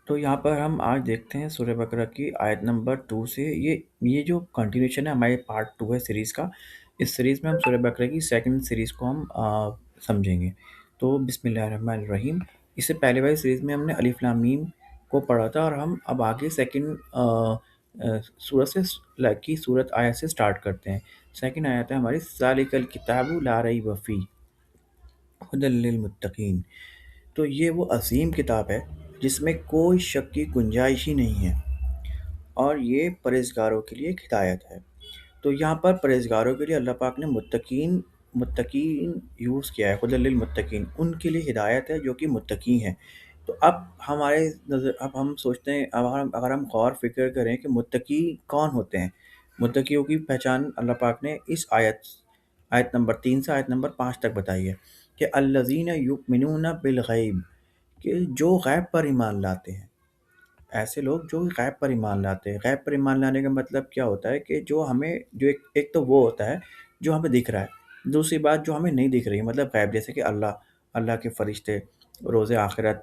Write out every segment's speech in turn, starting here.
تو یہاں پر ہم آج دیکھتے ہیں سورہ بقرہ کی آیت نمبر 2 سے یہ جو کنٹینیوشن ہے ہمارے پارٹ 2 ہے سیریز کا. اس سیریز میں ہم سورہ بقرہ کی سیکنڈ سیریز کو ہم سمجھیں گے. تو بسم اللہ الرحمن الرحیم. اس سے پہلے والی سیریز میں ہم نے الف لام میم کو پڑھا تھا، اور ہم اب آگے سیکنڈ سورت کی صورت آیت سے سٹارٹ کرتے ہیں. سیکنڈ آیت ہے ہماری ذالک الکتاب لا ریب فیہ ھدی للمتقین. تو یہ وہ عظیم کتاب ہے جس میں کوئی شک کی گنجائش ہی نہیں ہے، اور یہ پرہیزگاروں کے لیے ایک ہدایت ہے. تو یہاں پر پرہیزگاروں کے لیے اللہ پاک نے متقین یوز کیا ہے. ھدی للمتقین ان کے لیے ہدایت ہے جو کہ متقی ہیں. تو اب اب ہم سوچتے ہیں، اگر ہم غور فکر کریں کہ متقی کون ہوتے ہیں. متقیوں کی پہچان اللہ پاک نے اس آیت نمبر 3 سے آیت نمبر 5 تک بتائی ہے کہ الذین یؤمنون بالغیب، کہ جو غیب پر ایمان لاتے ہیں. ایسے لوگ جو غیب پر ایمان لاتے ہیں. غیب پر ایمان لانے کا مطلب کیا ہوتا ہے کہ جو ہمیں جو ایک تو وہ ہوتا ہے جو ہمیں دکھ رہا ہے، دوسری بات جو ہمیں نہیں دکھ رہی ہے، مطلب غیب جیسے کہ اللہ کے فرشتے، روز آخرت،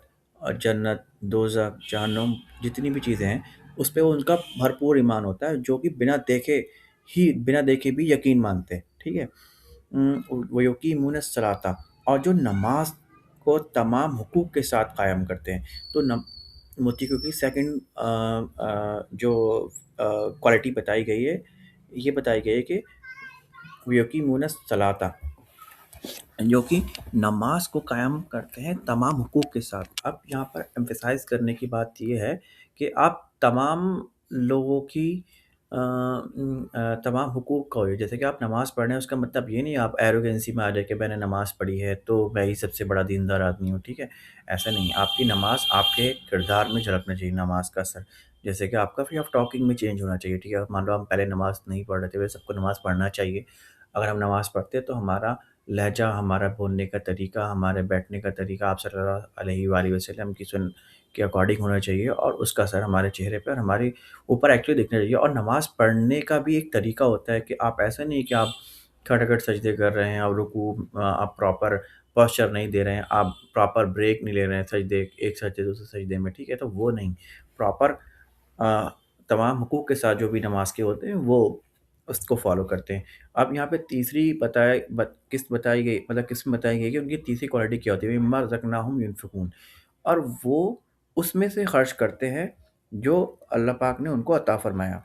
جنت، دوزخ، جہنم، جتنی بھی چیزیں ہیں اس پہ ان کا بھرپور ایمان ہوتا ہے، جو کہ بنا دیکھے بھی یقین مانتے ہیں. ٹھیک ہے. وَيُقِيمُونَ الصَّلَاةَ، اور جو نماز کو تمام حقوق کے ساتھ قائم کرتے ہیں. تو متقیوں کی سیکنڈ جو کوالٹی بتائی گئی ہے، یہ بتائی گئی ہے کہ وَيُقِيمُونَ الصَّلَاةَ، جو کہ نماز کو قائم کرتے ہیں تمام حقوق کے ساتھ. اب یہاں پر ایمفیسائز کرنے کی بات یہ ہے کہ آپ تمام لوگوں کی تمام حقوق کو، جیسے کہ آپ نماز پڑھ رہے ہیں، اس کا مطلب یہ نہیں آپ ایروگنسی میں آ جائے کہ میں نے نماز پڑھی ہے تو میں ہی سب سے بڑا دیندار آدمی ہوں. ٹھیک ہے. ایسا نہیں. آپ کی نماز آپ کے کردار میں جھلکنا چاہیے، نماز کا اثر. جیسے کہ آپ کا وے آف ٹاکنگ میں چینج ہونا چاہیے. ٹھیک ہے. مان لو ہم پہلے نماز نہیں پڑھ رہے تھے، ویسے سب کو نماز پڑھنا چاہیے. اگر ہم نماز پڑھتے ہیں تو ہمارا لہجہ، ہمارا بولنے کا طریقہ، ہمارے بیٹھنے کا طریقہ آپ صلی اللہ علیہ وآلہ وسلم کی سن کے اکارڈنگ ہونا چاہیے، اور اس کا اثر ہمارے چہرے پر، ہمارے اوپر ایکچولی دکھنا چاہیے. اور نماز پڑھنے کا بھی ایک طریقہ ہوتا ہے کہ آپ ایسا نہیں کہ آپ کھٹ سجدے کر رہے ہیں، اور رکوع آپ پراپر پوسچر نہیں دے رہے ہیں، آپ پراپر بریک نہیں لے رہے ہیں سجدے، ایک سجدے دوسرے سجدے میں. ٹھیک ہے. تو وہ نہیں، پراپر تمام حقوق کے ساتھ جو بھی نماز کے ہوتے ہیں وہ اس کو فالو کرتے ہیں. اب یہاں پہ تیسری قسم بتائی گئی کہ ان کی تیسری کوالٹی کیا ہوتی ہے. مما رزقناہم ینفقون، اور وہ اس میں سے خرچ کرتے ہیں جو اللہ پاک نے ان کو عطا فرمایا.